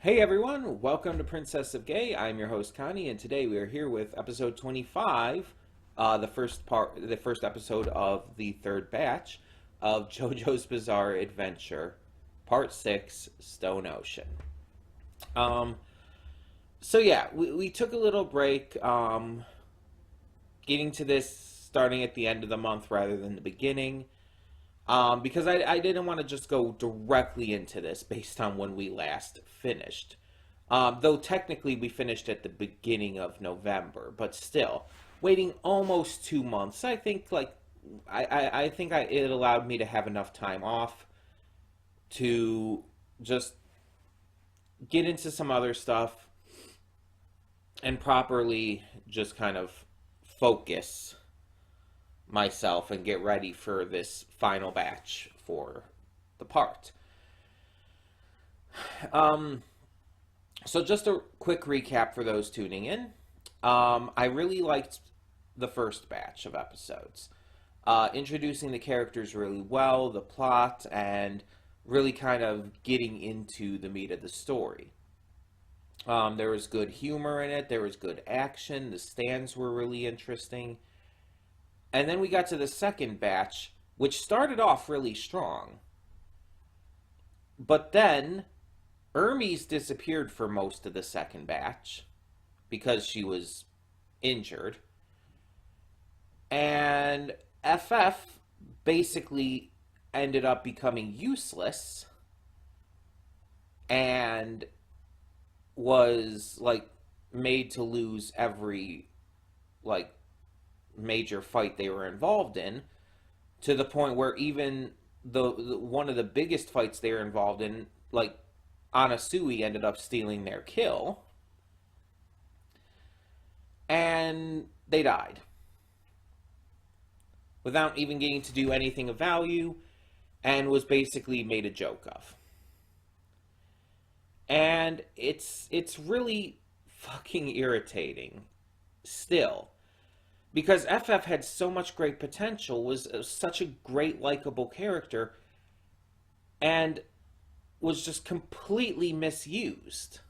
Hey everyone, welcome to Princess of Gay. I'm your host Connie, and today we are here with episode 25, the first episode of the third batch of JoJo's Bizarre Adventure, Part 6, Stone Ocean. Um, we took a little break, getting to this starting at the end of the month rather than the beginning, because I didn't want to just go directly into this based on when we last finished. Though technically we finished at the beginning of November, but still, waiting almost 2 months, I think it allowed me to have enough time off to just get into some other stuff and properly just kind of focus myself and get ready for this final batch for the part. So just a quick recap for those tuning in. I really liked the first batch of episodes. Introducing the characters really well, the plot, and really kind of getting into the meat of the story. There was good humor in it, there was good action, the stands were really interesting. And then we got to the second batch, which started off really strong. But then Hermes disappeared for most of the second batch because she was injured. And FF basically ended up becoming useless and was made to lose every like major fight they were involved in, to the point where even the one of the biggest fights they were involved in, Anasui, ended up stealing their kill, and they died without even getting to do anything of value, and was basically made a joke of. And it's really fucking irritating still, because FF had so much great potential, was such a great likable character, and was just completely misused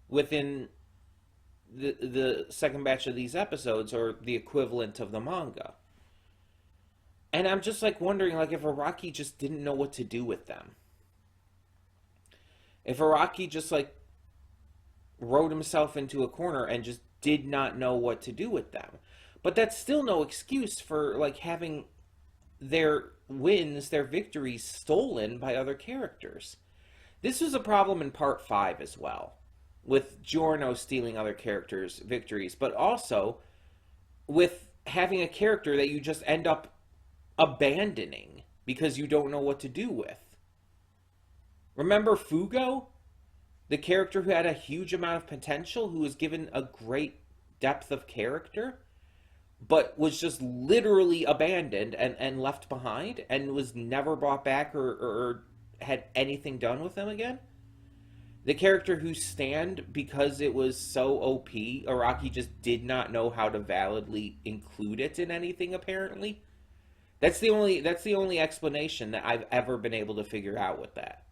within the second batch of these episodes, or the equivalent of the manga. And I'm just wondering if Araki just didn't know what to do with them. If Araki just wrote himself into a corner and just did not know what to do with them. But that's still no excuse for having their wins, their victories, stolen by other characters. This was a problem in part 5 as well, with Giorno stealing other characters' victories, but also with having a character that you just end up abandoning because you don't know what to do with. Remember Fugo? The character who had a huge amount of potential, who was given a great depth of character, but was just literally abandoned and left behind, and was never brought back or had anything done with them again. The character whose stand, because it was so OP, Araki just did not know how to validly include it in anything, apparently. That's the only explanation that I've ever been able to figure out with that.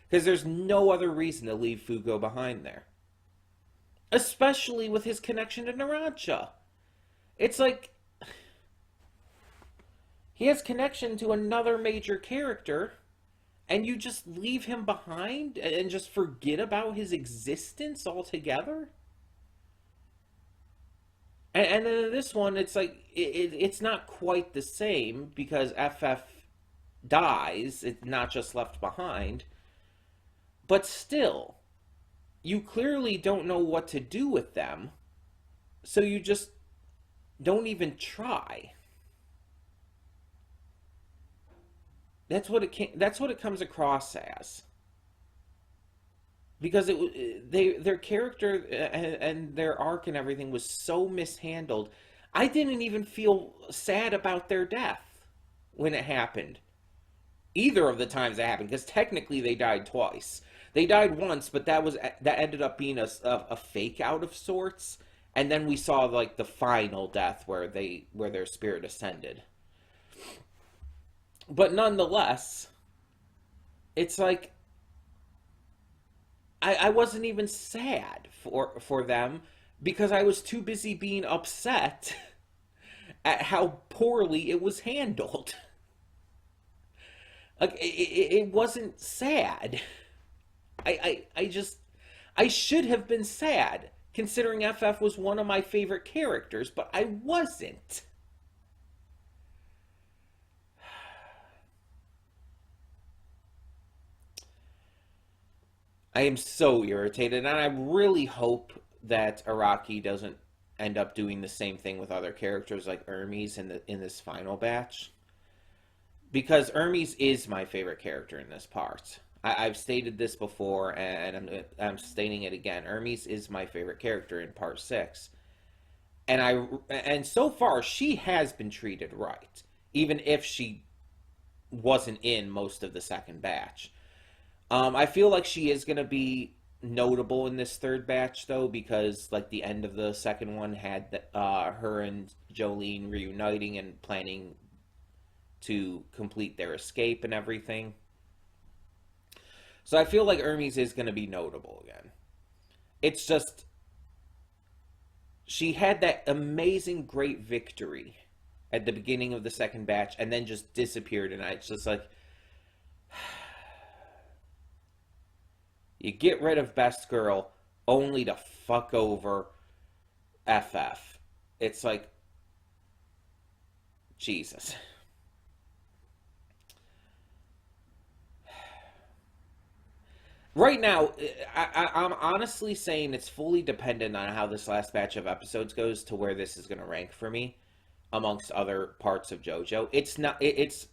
Because there's no other reason to leave Fugo behind there. Especially with his connection to Narancia. It's he has connection to another major character, and you just leave him behind and just forget about his existence altogether? And then in this one, it's not quite the same, because FF dies. It's not just left behind. But still, you clearly don't know what to do with them, so you just don't even try. That's what it comes across as. Because their character and their arc and everything was so mishandled. I didn't even feel sad about their death when it happened. Either of the times it happened, because technically they died twice. They died once, but that ended up being a fake out of sorts, and then we saw the final death where their spirit ascended. But nonetheless, it's I wasn't even sad for them because I was too busy being upset at how poorly it was handled. Like it wasn't sad. I just I should have been sad considering FF was one of my favorite characters, but I wasn't. I am so irritated, and I really hope that Araki doesn't end up doing the same thing with other characters like Hermes in this final batch, because Hermes is my favorite character in this part. I've stated this before, and I'm stating it again. Hermes is my favorite character in part 6, and so far she has been treated right, even if she wasn't in most of the second batch. I feel like she is going to be notable in this third batch, though, because like the end of the second one had her and Jolene reuniting and planning to complete their escape and everything. So I feel like Hermes is going to be notable again. It's just she had that amazing, great victory at the beginning of the second batch, and then just disappeared. And it's just like, you get rid of Best Girl only to fuck over FF. It's like, Jesus. Right now, I'm honestly saying it's fully dependent on how this last batch of episodes goes to where this is going to rank for me amongst other parts of JoJo. It's not, it's,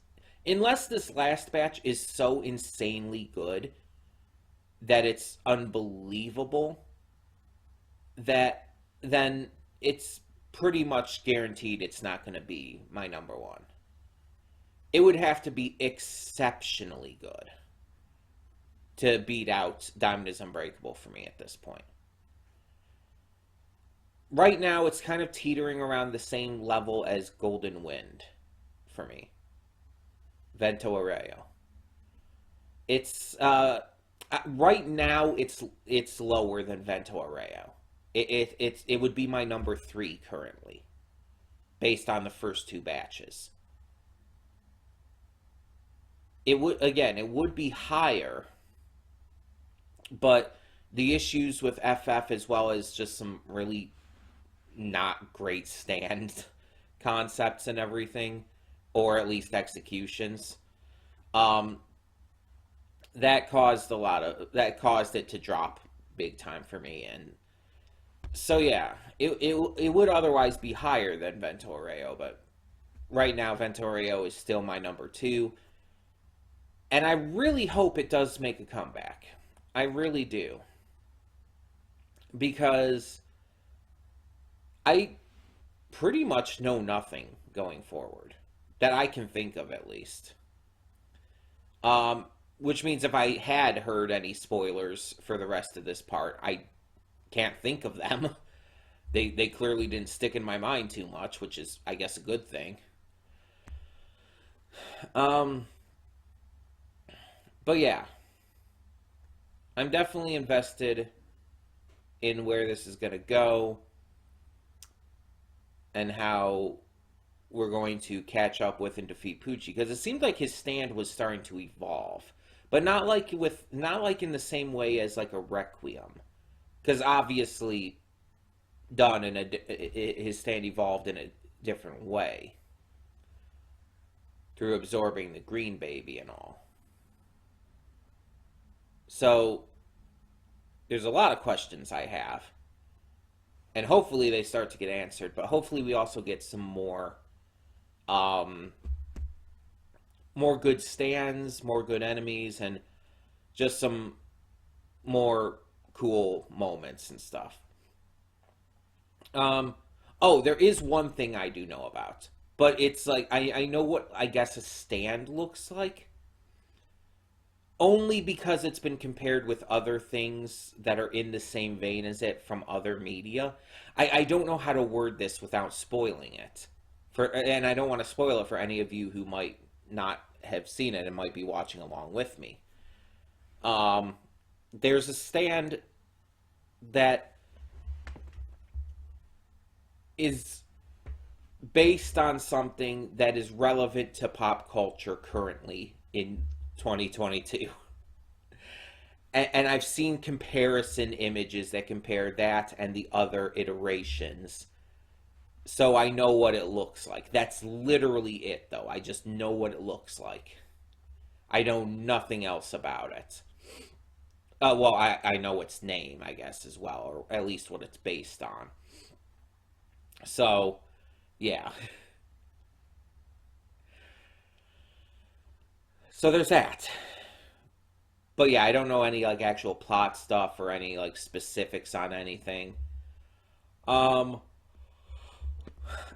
unless this last batch is so insanely good that it's unbelievable, that then it's pretty much guaranteed it's not going to be my number one. It would have to be exceptionally good to beat out Diamond is Unbreakable for me at this point. Right now, it's kind of teetering around the same level as Golden Wind for me. Vento Arreo. It's, right now, it's lower than Vento Arreo. It would be my number 3 currently, based on the first 2 batches. It would be higher, but the issues with FF, as well as just some really not great stand concepts and everything, or at least executions, that caused it to drop big time for me. And so yeah, it would otherwise be higher than Vento Arreo, but right now Vento Arreo is still my number 2, and I really hope it does make a comeback. I really do. Because I pretty much know nothing going forward. That I can think of, at least. Which means if I had heard any spoilers for the rest of this part, I can't think of them. They clearly didn't stick in my mind too much, which is, I guess, a good thing. But yeah. I'm definitely invested in where this is going to go and how we're going to catch up with and defeat Poochie, because it seemed like his stand was starting to evolve, but not like in the same way as like a Requiem, because obviously his stand evolved in a different way through absorbing the green baby and all. So there's a lot of questions I have, and hopefully they start to get answered, but hopefully we also get some more good stands, more good enemies, and just some more cool moments and stuff. There is one thing I do know about, but it's like, I know what I guess a stand looks like, only because it's been compared with other things that are in the same vein as it from other media. I don't know how to word this without spoiling it. And I don't want to spoil it for any of you who might not have seen it and might be watching along with me. there's a stand that is based on something that is relevant to pop culture currently in 2022. And I've seen comparison images that compare that and the other iterations. So I know what it looks like. That's literally it, though. I just know what it looks like. I know nothing else about it. Well, I know its name, I guess, as well, or at least what it's based on. So, yeah. So there's that. But yeah, I don't know any like actual plot stuff or any like specifics on anything. Um,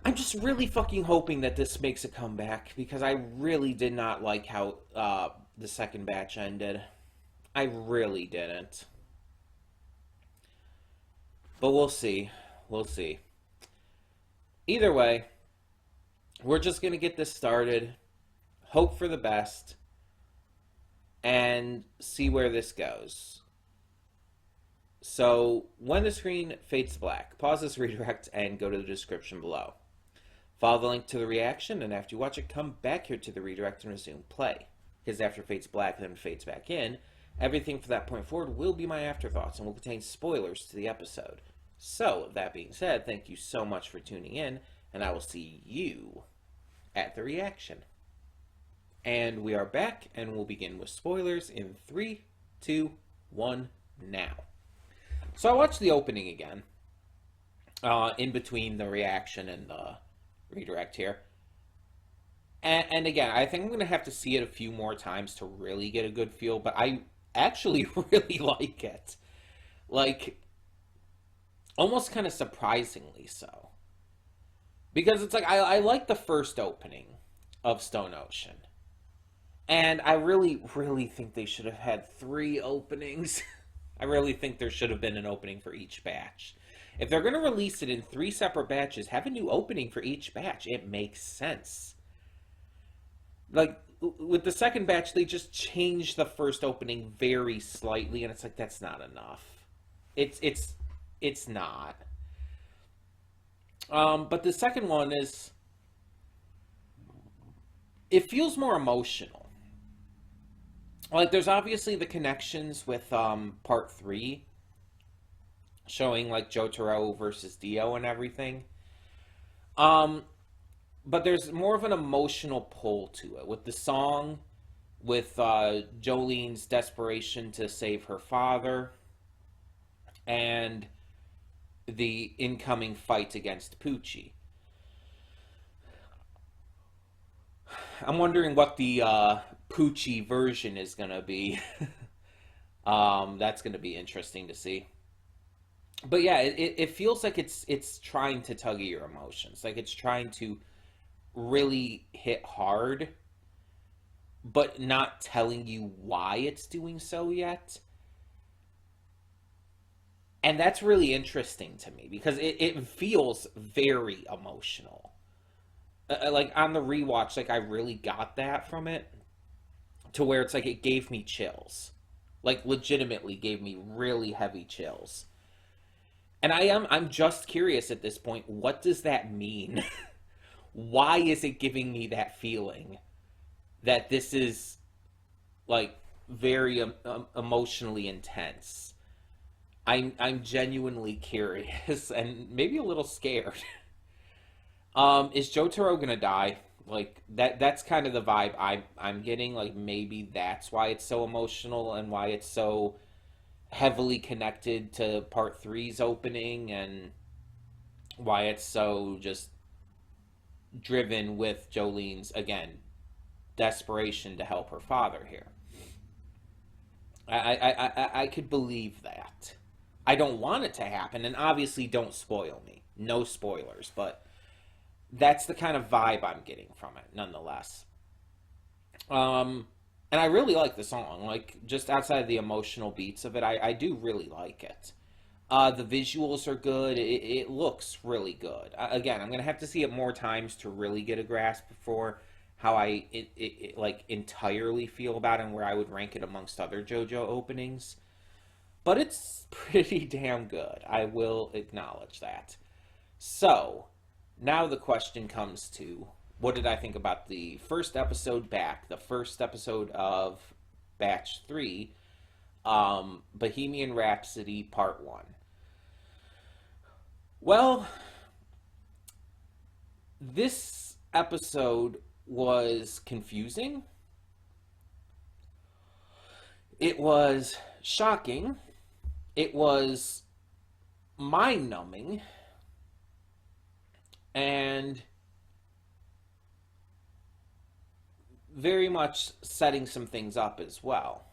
I'm just really fucking hoping that this makes a comeback because I really did not like how the second batch ended. I really didn't. But we'll see. We'll see. Either way, we're just going to get this started, hope for the best, and see where this goes. So, when the screen fades to black, pause this redirect and go to the description below. Follow the link to the reaction, and after you watch it, come back here to the redirect and resume play. Because after it fades black and then fades back in, everything from that point forward will be my afterthoughts and will contain spoilers to the episode. So, that being said, thank you so much for tuning in, and I will see you at the reaction. And we are back, and we'll begin with spoilers in 3, 2, 1, now. So I watched the opening again, in between the reaction and the redirect here. And again, I think I'm going to have to see it a few more times to really get a good feel, but I actually really like it. Like, almost kind of surprisingly so. Because it's like, I like the first opening of Stone Ocean. And I really, really think they should have had 3 openings. I really think there should have been an opening for each batch. If they're going to release it in 3 separate batches, have a new opening for each batch. It makes sense. Like, with the second batch, they just changed the first opening very slightly, and it's like, that's not enough. It's not. But the second one is, it feels more emotional. Like, there's obviously the connections with part 3, showing like Jotaro versus Dio and everything. But there's more of an emotional pull to it with the song, with Jolene's desperation to save her father, and the incoming fight against Poochie. I'm wondering what the Poochie version is going to be. That's going to be interesting to see. But yeah, it feels like it's trying to tug at your emotions. Like it's trying to really hit hard, but not telling you why it's doing so yet. And that's really interesting to me because it feels very emotional. Like on the rewatch, like I really got that from it to where it's like it gave me chills. Like legitimately gave me really heavy chills. And I'm just curious at this point, what does that mean? Why is it giving me that feeling that this is like very emotionally intense? I'm genuinely curious and maybe a little scared. Is Jotaro gonna die? Like that's kind of the vibe I'm getting. Like maybe that's why it's so emotional and why it's so heavily connected to part three's opening and why it's so just driven with Jolene's again desperation to help her father here. I could believe that. I don't want it to happen, and obviously don't spoil me. No spoilers, but that's the kind of vibe I'm getting from it, nonetheless. And I really like the song. Like, just outside of the emotional beats of it, I do really like it. The visuals are good. It looks really good. Again, I'm going to have to see it more times to really get a grasp for how like, entirely feel about it and where I would rank it amongst other JoJo openings. but it's pretty damn good. I will acknowledge that. So, now the question comes to, what did I think about the first episode back, the first episode of Batch 3, Bohemian Rhapsody Part 1? Well, this episode was confusing. It was shocking. It was mind-numbing. And very much setting some things up as well.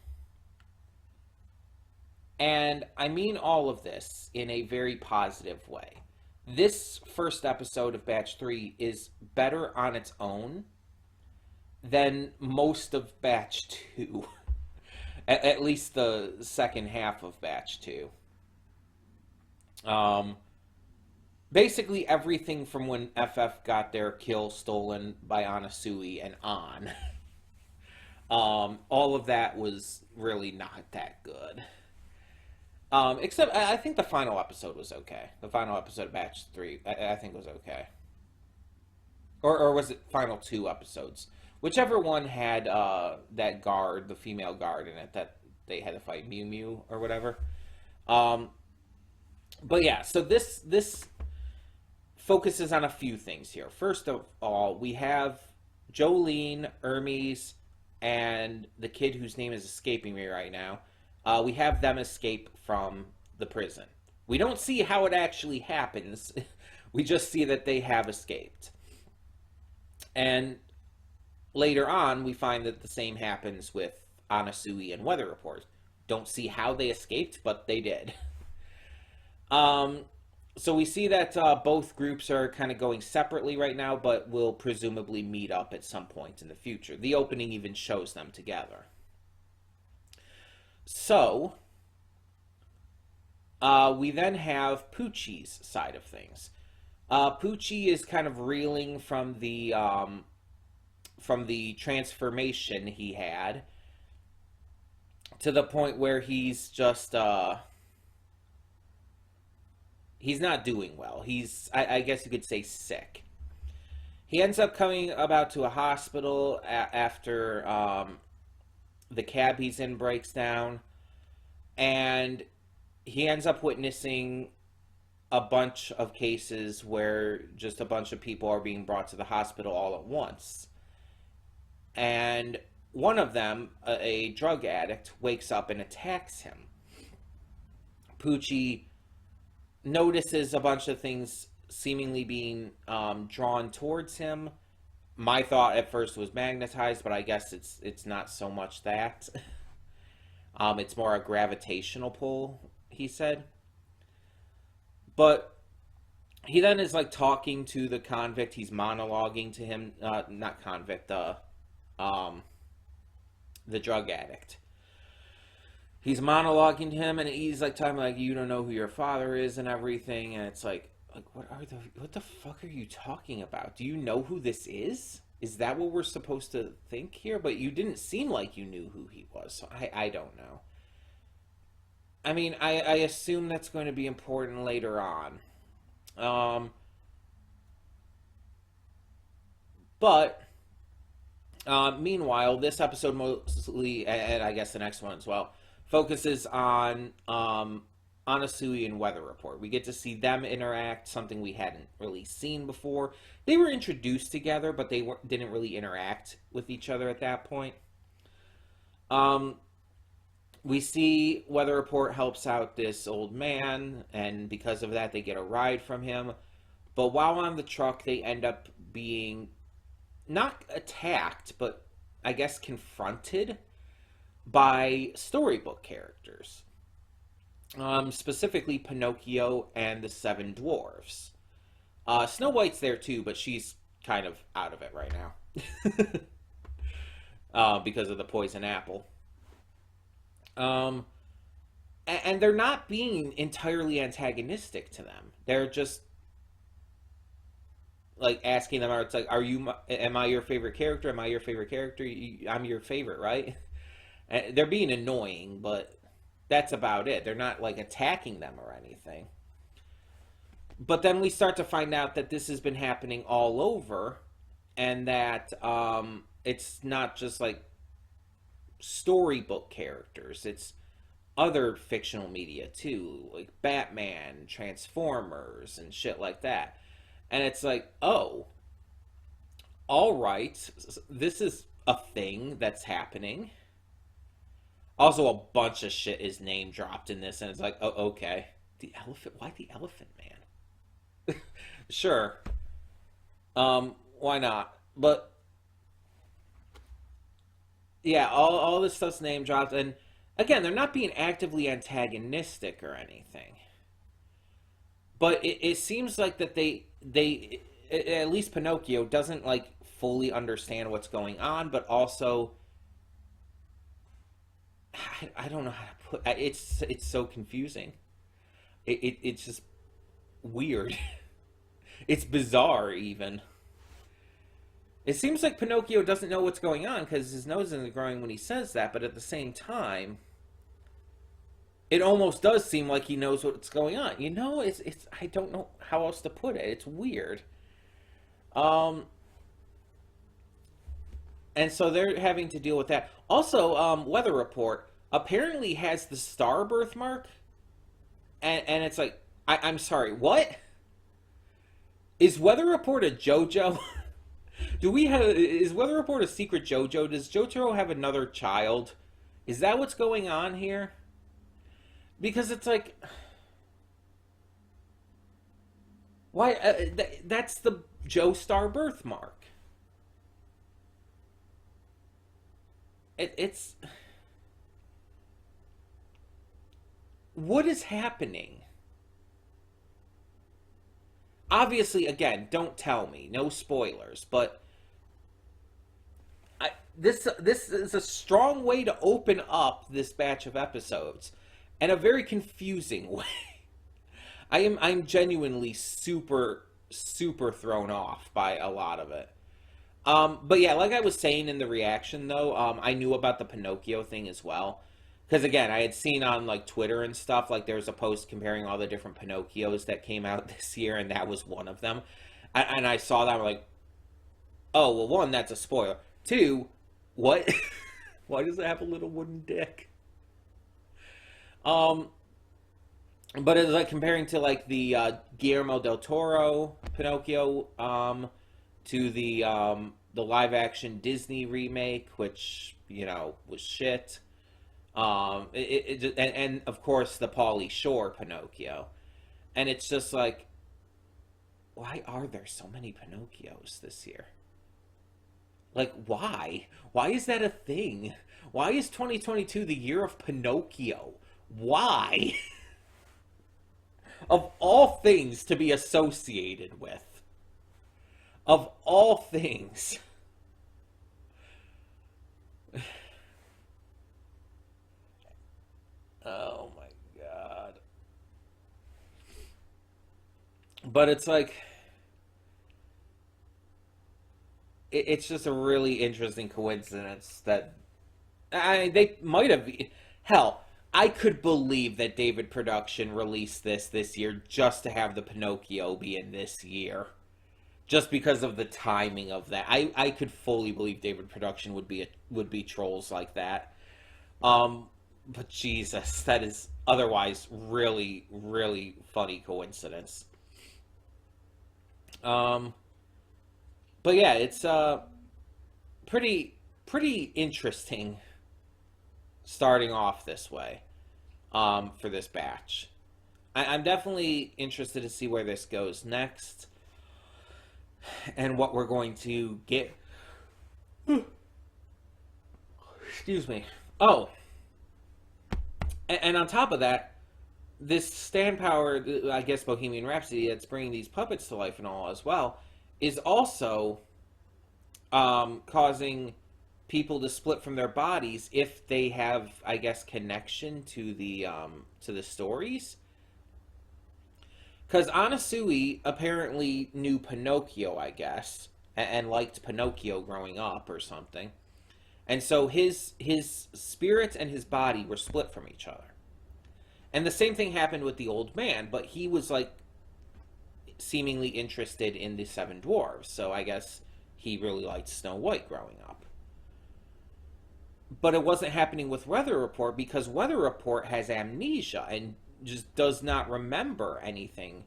And I mean all of this in a very positive way. This first episode of Batch 3 is better on its own than most of Batch 2. At least the second half of Batch 2. Basically everything from when FF got their kill stolen by Anasui and on. All of that was really not that good. Except, I think the final episode was okay. The final episode of Batch 3, I think was okay. Or was it final 2 episodes? Whichever one had that guard, the female guard in it, that they had to fight Mew Mew or whatever. But yeah, so this focuses on a few things here. First of all, we have Jolene, Hermes, and the kid whose name is escaping me right now. We have them escape from the prison. We don't see how it actually happens. We just see that they have escaped. And later on, we find that the same happens with Anasui and Weather Report. Don't see how they escaped, but they did. So we see that both groups are kind of going separately right now, but will presumably meet up at some point in the future. The opening even shows them together. So, we then have Poochie's side of things. Poochie is kind of reeling from the transformation he had, to the point where he's just he's not doing well. He's, I guess you could say, sick. He ends up coming about to a hospital after the cab he's in breaks down, and he ends up witnessing a bunch of cases where just a bunch of people are being brought to the hospital all at once. And one of them, a drug addict, wakes up and attacks him. Poochie notices a bunch of things seemingly being drawn towards him. My thought at first was magnetized, but I guess it's not so much that. It's more a gravitational pull, he said. But he then is like talking to the convict. He's monologuing to him, not convict, the drug addict. He's monologuing to him, and he's like talking like, you don't know who your father is and everything. And it's like what the fuck are you talking about? Do you know who this is? Is that what we're supposed to think here? But you didn't seem like you knew who he was, so I don't know. I mean, I assume that's going to be important later on. But meanwhile, this episode mostly, and I guess the next one as well, focuses on Anasui and Weather Report. We get to see them interact, something we hadn't really seen before. They were introduced together, but they didn't really interact with each other at that point. We see Weather Report helps out this old man, and because of that, they get a ride from him. But while on the truck, they end up being not attacked, but I guess confronted by storybook characters. Specifically Pinocchio and the Seven Dwarfs. Snow White's there too, but she's kind of out of it right now. Because of the poison apple. And they're not being entirely antagonistic to them. They're just like asking them, it's like, am I your favorite character? Am I your favorite character? I'm your favorite, right? And they're being annoying, but that's about it. They're not like attacking them or anything. But then we start to find out that this has been happening all over, and that it's not just like storybook characters. It's other fictional media too, like Batman, Transformers, and shit like that. And it's like, oh, all right, this is a thing that's happening. Also, a bunch of shit is name dropped in this, and it's like, oh, okay. The elephant? Why the elephant man? Sure. Why not? But yeah, all this stuff's name dropped, and again, they're not being actively antagonistic or anything. But it seems like that they at least Pinocchio doesn't like fully understand what's going on, but also I don't know how to put it's so confusing. It's just weird. It's bizarre even. It seems like Pinocchio doesn't know what's going on because his nose isn't growing when he says that, but at the same time, it almost does seem like he knows what's going on. You know, it's I don't know how else to put it. It's weird. Um, and so they're having to deal with that. Also, weather report apparently has the star birthmark, and it's like I'm sorry, what is weather report a JoJo? Do we have is weather report a secret JoJo? Does JoJo have another child? Is that what's going on here? Because it's like, why? That's the Joe Star birthmark. It's what is happening? Obviously, again, don't tell me, no spoilers. But this is a strong way to open up this batch of episodes, and a very confusing way. I'm genuinely super thrown off by a lot of it. But yeah, like I was saying in the reaction though, I knew about the Pinocchio thing as well. Because again, I had seen on like Twitter and stuff, like there was a post comparing all the different Pinocchios that came out this year, and that was one of them. And I saw that, I'm like, oh, well, one, that's a spoiler. Two, what? Why does it have a little wooden dick? Um, but it's like comparing to like the Guillermo del Toro Pinocchio, to the live action Disney remake, which was shit. And of course the Pauly Shore Pinocchio, and it's just like, why are there so many Pinocchios this year? Like, why? Why is that a thing? Why is 2022 the year of Pinocchio? Why? Of all things to be associated with. Of all things. Oh my god. But it's like, it's just a really interesting coincidence that they might have. Hell, I could believe that David Production released this year just to have the Pinocchio be in this year, just because of the timing of that. I could fully believe David Production would be trolls like that. But Jesus, that is otherwise really funny coincidence. Um, but yeah, it's pretty interesting starting off this way for this batch. I'm definitely interested to see where this goes next and what we're going to get. Excuse me. Oh, and on top of that, this Stan Power, I guess Bohemian Rhapsody, that's bringing these puppets to life and all as well, is also causing people to split from their bodies if they have, I guess, connection to the stories. Because Anasui apparently knew Pinocchio, I guess, and liked Pinocchio growing up or something. And so his spirit and his body were split from each other. And the same thing happened with the old man, but he was like seemingly interested in the seven dwarves. So I guess he really liked Snow White growing up. But it wasn't happening with Weather Report because Weather Report has amnesia and just does not remember anything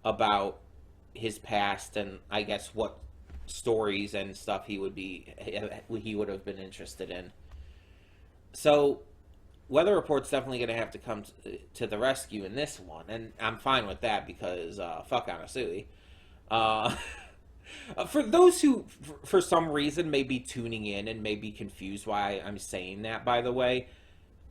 about his past and I guess what stories and stuff he would have been interested in. So Weather Report's definitely going to have to come to the rescue in this one, and I'm fine with that because fuck Anasui. Uh, for those who, for some reason, may be tuning in and may be confused why I'm saying that, by the way,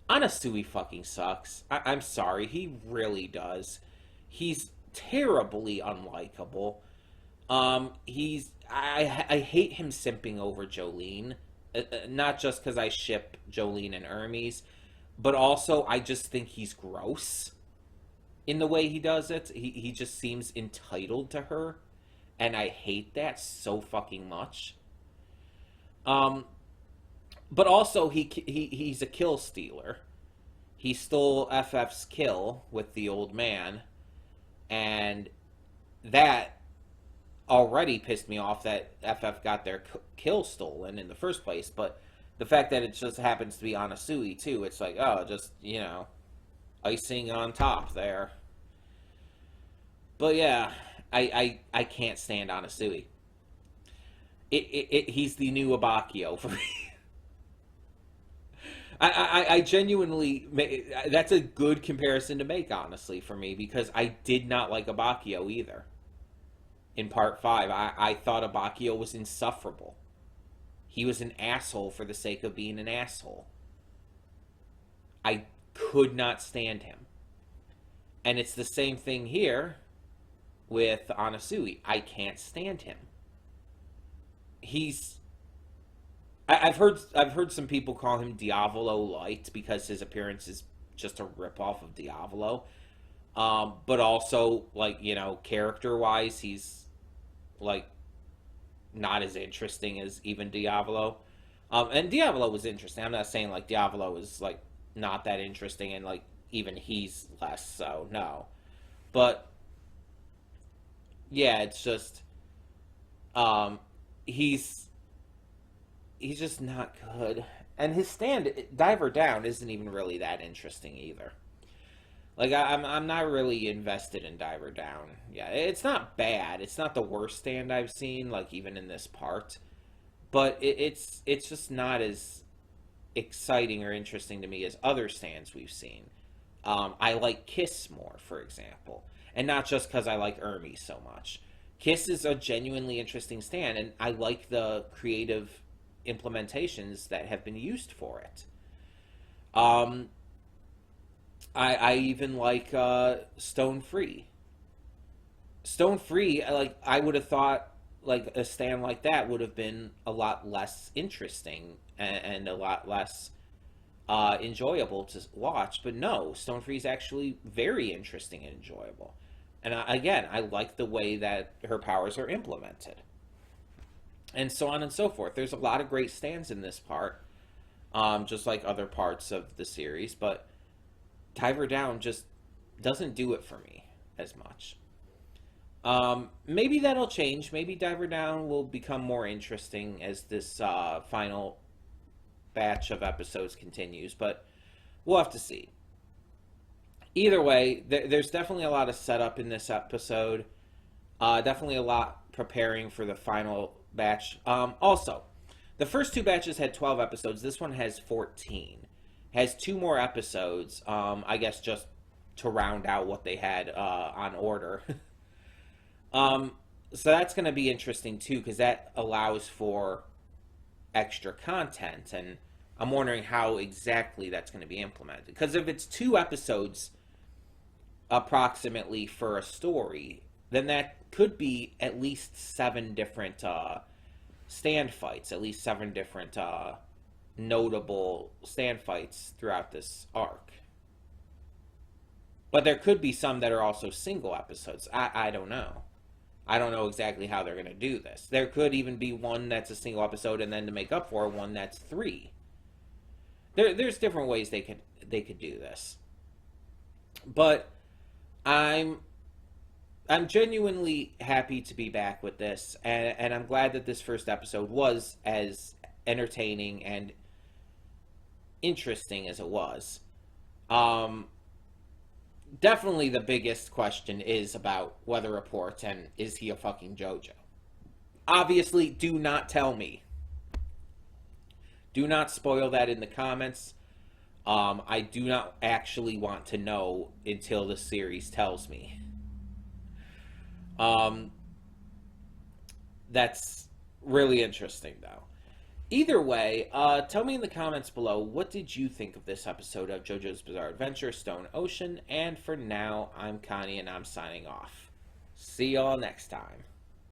Anasui fucking sucks. I'm sorry, he really does. He's terribly unlikable. I hate him simping over Jolene, not just because I ship Jolene and Hermes, but also I just think he's gross in the way he does it. He just seems entitled to her, and I hate that so fucking much. But also he's a kill stealer. He stole FF's kill with the old man, and that already pissed me off that FF got their kill stolen in the first place. But the fact that it just happens to be Anasui too, it's like, oh, just, icing on top there. But yeah, I can't stand Anasui. He's the new Abakio for me. I genuinely, that's a good comparison to make, honestly, for me, because I did not like Abakio either. In part 5, I thought Abakio was insufferable. He was an asshole for the sake of being an asshole. I could not stand him. And it's the same thing here with Anasui. I can't stand him. I've heard some people call him Diavolo Light because his appearance is just a ripoff of Diavolo. But also, character wise, he's not as interesting as even Diavolo. And Diavolo was interesting. I'm not saying Diavolo was not that interesting and even he's less so. No, but yeah, it's just he's just not good. And his stand, Diver Down, isn't even really that interesting either. I'm not really invested in Diver Down. Yeah, it's not bad. It's not the worst stand I've seen, even in this part. But it's just not as exciting or interesting to me as other stands we've seen. I like Kiss more, for example. And not just because I like Hermes so much. Kiss is a genuinely interesting stand, and I like the creative implementations that have been used for it. I even like Stone Free. Stone Free, I would have thought a stand like that would have been a lot less interesting and a lot less enjoyable to watch. But no, Stone Free is actually very interesting and enjoyable. And I like the way that her powers are implemented. And so on and so forth. There's a lot of great stands in this part, just like other parts of the series, but Diver Down just doesn't do it for me as much. Maybe that'll change. Maybe Diver Down will become more interesting as this final batch of episodes continues, but we'll have to see. Either way, there's definitely a lot of setup in this episode. Definitely a lot preparing for the final batch. Also, the first two batches had 12 episodes. This one has 14. Has 2 more episodes, I guess just to round out what they had on order. So that's going to be interesting too, because that allows for extra content, and I'm wondering how exactly that's going to be implemented. Because if it's 2 episodes approximately for a story, then that could be at least 7 different stand fights, at least 7 different notable stand fights throughout this arc. But there could be some that are also single episodes. I don't know. I don't know exactly how they're going to do this. There could even be one that's a single episode, and then to make up for one that's 3. There's different ways they could do this. But I'm I'm genuinely happy to be back with this, and I'm glad that this first episode was as entertaining and interesting as it was. Um, Definitely the biggest question is about Weather Report and is he a fucking JoJo? Obviously, do not tell me. Do not spoil that in the comments. I do not actually want to know until the series tells me. Um, that's really interesting, though. Either way, tell me in the comments below, what did you think of this episode of JoJo's Bizarre Adventure Stone Ocean? And for now, I'm Connie and I'm signing off. See y'all next time.